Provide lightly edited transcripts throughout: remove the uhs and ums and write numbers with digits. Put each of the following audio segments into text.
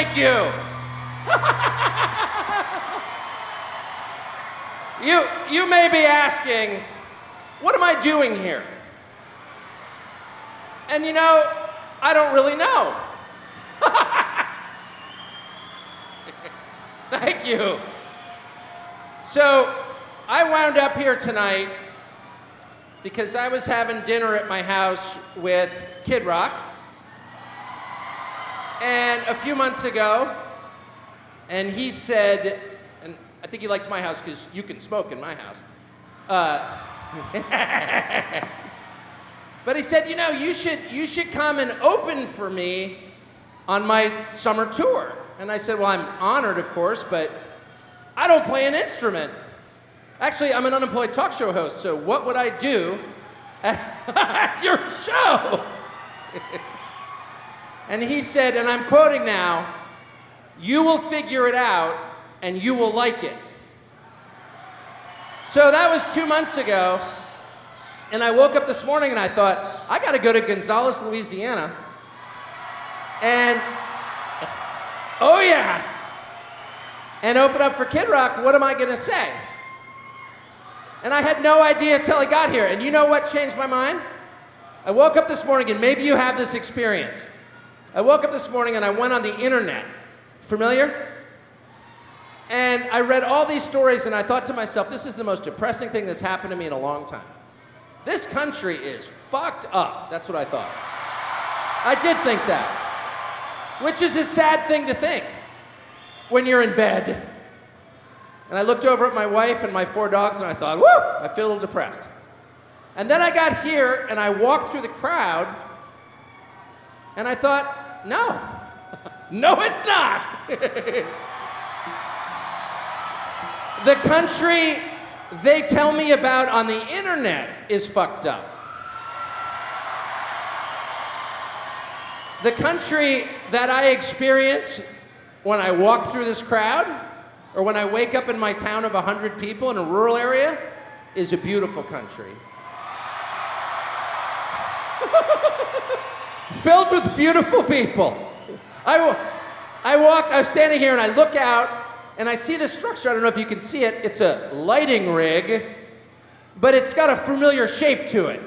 Thank you. You may be asking, what am I doing here? And you know, I don't really know. Thank you. So, I wound up here tonight because I was having dinner at my house with Kid Rock. And a few months ago, and he said, and I think he likes my house because you can smoke in my house. But he said, you know, you should come and open for me on my summer tour. And I said, well, I'm honored, of course, but I don't play an instrument. Actually, I'm an unemployed talk show host, so what would I do at your show? And he said, and I'm quoting now, you will figure it out and you will like it. So that was 2 months ago, and I woke up this morning and I thought, I gotta go to Gonzales, Louisiana, and, oh yeah, and open up for Kid Rock. What am I gonna say? And I had no idea until I got here. And you know what changed my mind? I woke up this morning, and maybe you have this experience. I woke up this morning and I went on the internet. Familiar? And I read all these stories and I thought to myself, this is the most depressing thing that's happened to me in a long time. This country is fucked up. That's what I thought. I did think that. Which is a sad thing to think when you're in bed. And I looked over at my wife and my 4 dogs and I thought, woo, I feel a little depressed. And then I got here and I walked through the crowd and I thought, no, no it's not. The country they tell me about on the internet is fucked up. The country that I experience when I walk through this crowd, or when I wake up in my town of 100 people in a rural area, is a beautiful country. Filled with beautiful people. I was standing here and I look out and I see this structure. I don't know if you can see it. It's a lighting rig, but it's got a familiar shape to it.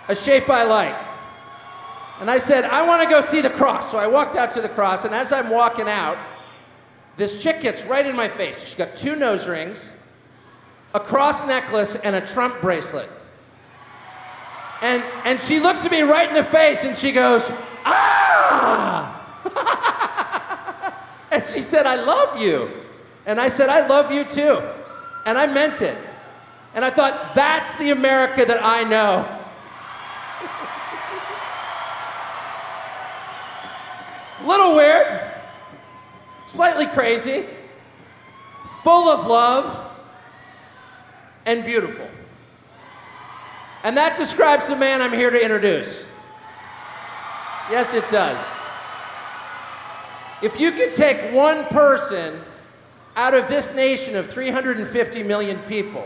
A shape I like. And I said, I want to go see the cross. So I walked out to the cross, and as I'm walking out, this chick gets right in my face. She's got 2 nose rings, a cross necklace, and a Trump bracelet. And she looks at me right in the face and she goes, ah! And she said, I love you. And I said, I love you too. And I meant it. And I thought, that's the America that I know. Little weird, slightly crazy, full of love, and beautiful. And that describes the man I'm here to introduce. Yes, it does. If you could take one person out of this nation of 350 million people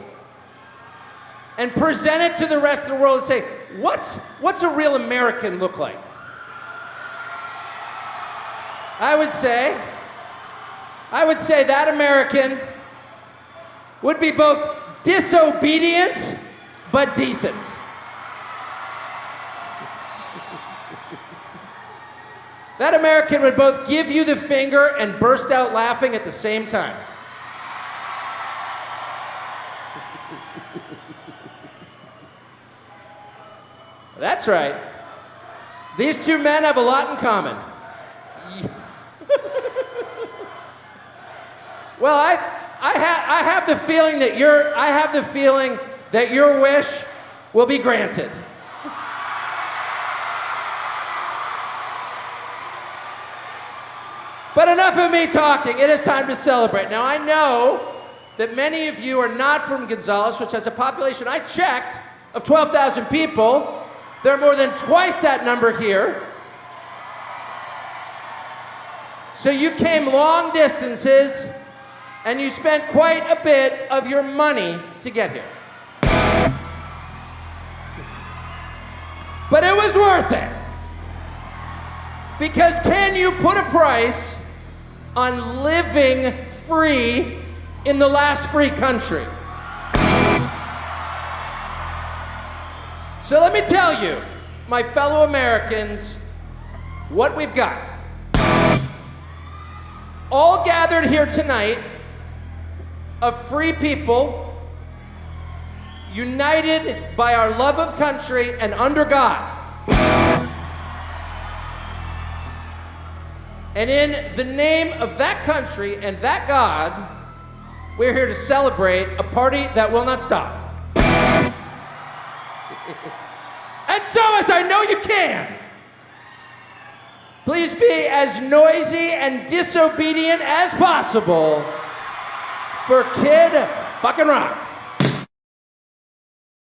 and present it to the rest of the world and say, what's a real American look like? I would say that American would be both disobedient but decent. That American would both give you the finger and burst out laughing at the same time. That's right. These 2 men have a lot in common. Well, I have the feeling that your wish will be granted. But enough of me talking. It is time to celebrate. Now, I know that many of you are not from Gonzales, which has a population, I checked, of 12,000 people. There are more than twice that number here. So you came long distances, and you spent quite a bit of your money to get here. But it was worth it. Because can you put a price on living free in the last free country? So let me tell you, my fellow Americans, what we've got. All gathered here tonight of free people, united by our love of country and under God. And in the name of that country and that God, we're here to celebrate a party that will not stop. And so, as I know you can, please be as noisy and disobedient as possible for Kid Fucking Rock.